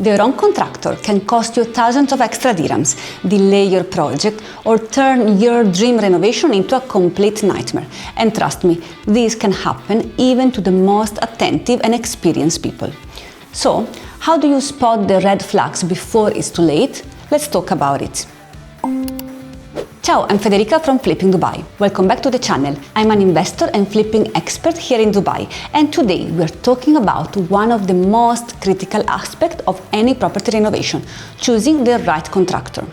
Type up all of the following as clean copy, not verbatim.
The wrong contractor can cost you thousands of extra dirhams, delay your project, or turn your dream renovation into a complete nightmare. And trust me, this can happen even to the most attentive and experienced people. So, how do you spot the red flags before it's too late? Let's talk about it. Ciao, I'm Federica from Flipping Dubai. Welcome back to the channel. I'm an investor and flipping expert here in Dubai, and today we're talking about one of the most critical aspects of any property renovation, choosing the right contractor.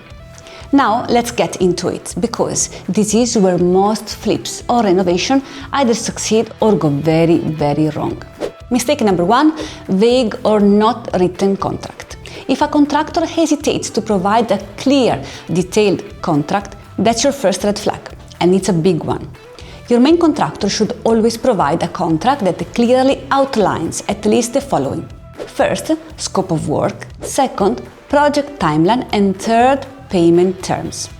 Now let's get into it, because this is where most flips or renovation either succeed or go very, very wrong. Mistake number one, vague or not written contract. If a contractor hesitates to provide a clear, detailed contract, that's your first red flag, and it's a big one. Your main contractor should always provide a contract that clearly outlines at least the following. First, scope of work. Second, project timeline. And third, payment terms.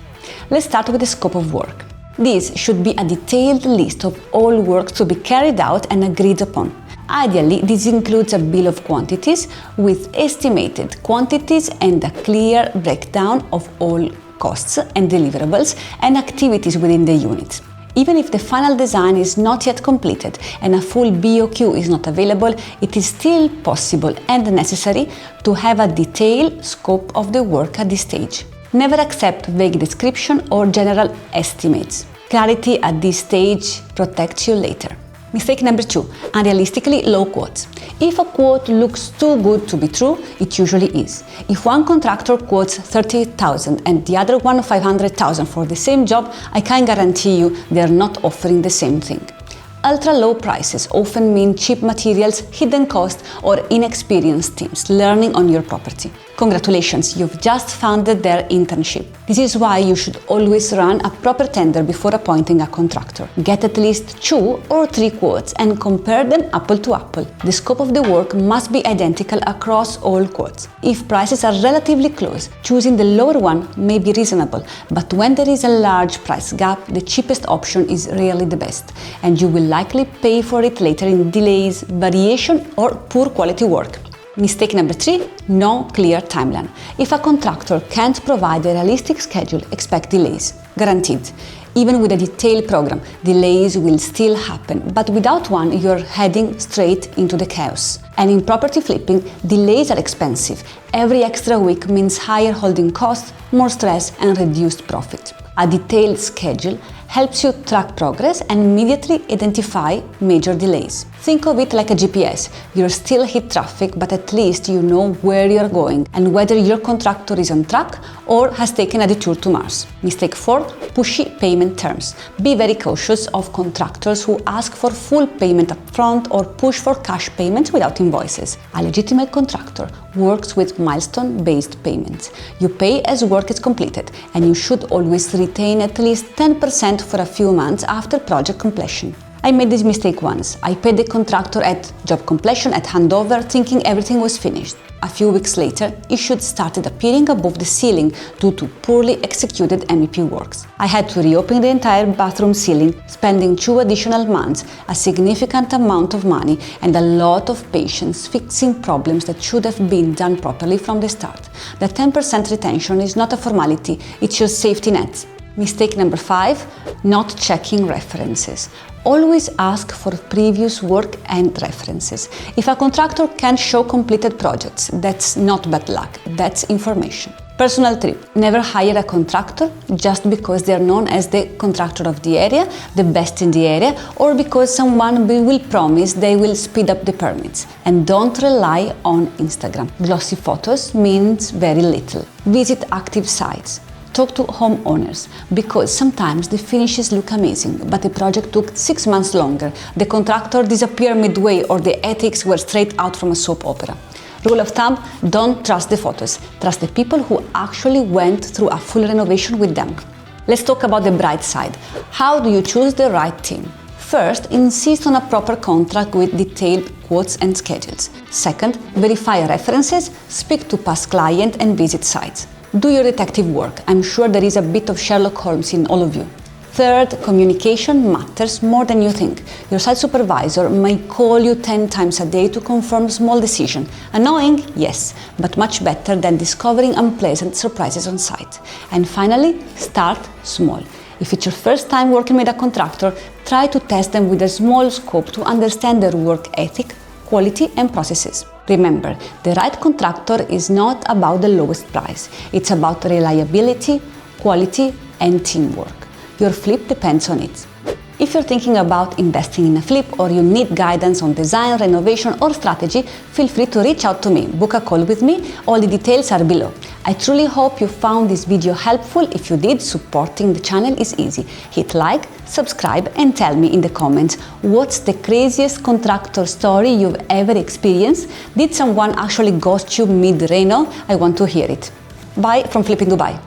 Let's start with the scope of work. This should be a detailed list of all work to be carried out and agreed upon. Ideally, this includes a bill of quantities with estimated quantities and a clear breakdown of all costs and deliverables and activities within the unit. Even if the final design is not yet completed and a full BOQ is not available, it is still possible and necessary to have a detailed scope of the work at this stage. Never accept vague description or general estimates. Clarity at this stage protects you later. Mistake number two, unrealistically low quotes. If a quote looks too good to be true, it usually is. If one contractor quotes 30,000 and the other one 500,000 for the same job, I can guarantee you they are not offering the same thing. Ultra low prices often mean cheap materials, hidden costs, or inexperienced teams learning on your property. Congratulations, you've just funded their internship. This is why you should always run a proper tender before appointing a contractor. Get at least 2 or 3 quotes and compare them apple to apple. The scope of the work must be identical across all quotes. If prices are relatively close, choosing the lower one may be reasonable, but when there is a large price gap, the cheapest option is really the best, and you will likely pay for it later in delays, variation, or poor quality work. Mistake number 3, no clear timeline. If a contractor can't provide a realistic schedule, expect delays. Guaranteed. Even with a detailed program, delays will still happen, but without one, you're heading straight into the chaos. And in property flipping, delays are expensive. Every extra week means higher holding costs, more stress, and reduced profit. A detailed schedule helps you track progress and immediately identify major delays. Think of it like a GPS. You'll still hit traffic, but at least you know where you're going and whether your contractor is on track or has taken a detour to Mars. Mistake 4, pushy payment terms. Be very cautious of contractors who ask for full payment upfront or push for cash payments without invoices. A legitimate contractor works with milestone-based payments. You pay as work is completed, and you should always retain at least 10% for a few months after project completion. I made this mistake once. I paid the contractor at job completion, at handover, thinking everything was finished. A few weeks later, issues started appearing above the ceiling due to poorly executed MEP works. I had to reopen the entire bathroom ceiling, spending 2 additional months, a significant amount of money, and a lot of patience fixing problems that should have been done properly from the start. The 10% retention is not a formality, it's your safety net. Mistake number 5, not checking references. Always ask for previous work and references. If a contractor can't show completed projects, that's not bad luck, that's information. Personal tip, never hire a contractor just because they're known as the contractor of the area, the best in the area, or because someone will promise they will speed up the permits. And don't rely on Instagram. Glossy photos means very little. Visit active sites. Talk to homeowners, because sometimes the finishes look amazing, but the project took 6 months longer, the contractor disappeared midway, or the ethics were straight out from a soap opera. Rule of thumb, don't trust the photos, trust the people who actually went through a full renovation with them. Let's talk about the bright side. How do you choose the right team? First, insist on a proper contract with detailed quotes and schedules. Second, verify references, speak to past clients and visit sites. Do your detective work. I'm sure there is a bit of Sherlock Holmes in all of you. Third, communication matters more than you think. Your site supervisor may call you 10 times a day to confirm small decision. Annoying? Yes, but much better than discovering unpleasant surprises on site. And finally, start small. If it's your first time working with a contractor, try to test them with a small scope to understand their work ethic, quality and processes. Remember, the right contractor is not about the lowest price. It's about reliability, quality and teamwork. Your flip depends on it. If you're thinking about investing in a flip or you need guidance on design, renovation or strategy, feel free to reach out to me, book a call with me, all the details are below. I truly hope you found this video helpful. If you did, supporting the channel is easy. Hit like, subscribe and tell me in the comments what's the craziest contractor story you've ever experienced. Did someone actually ghost you mid-reno? I want to hear it. Bye from Flipping Dubai.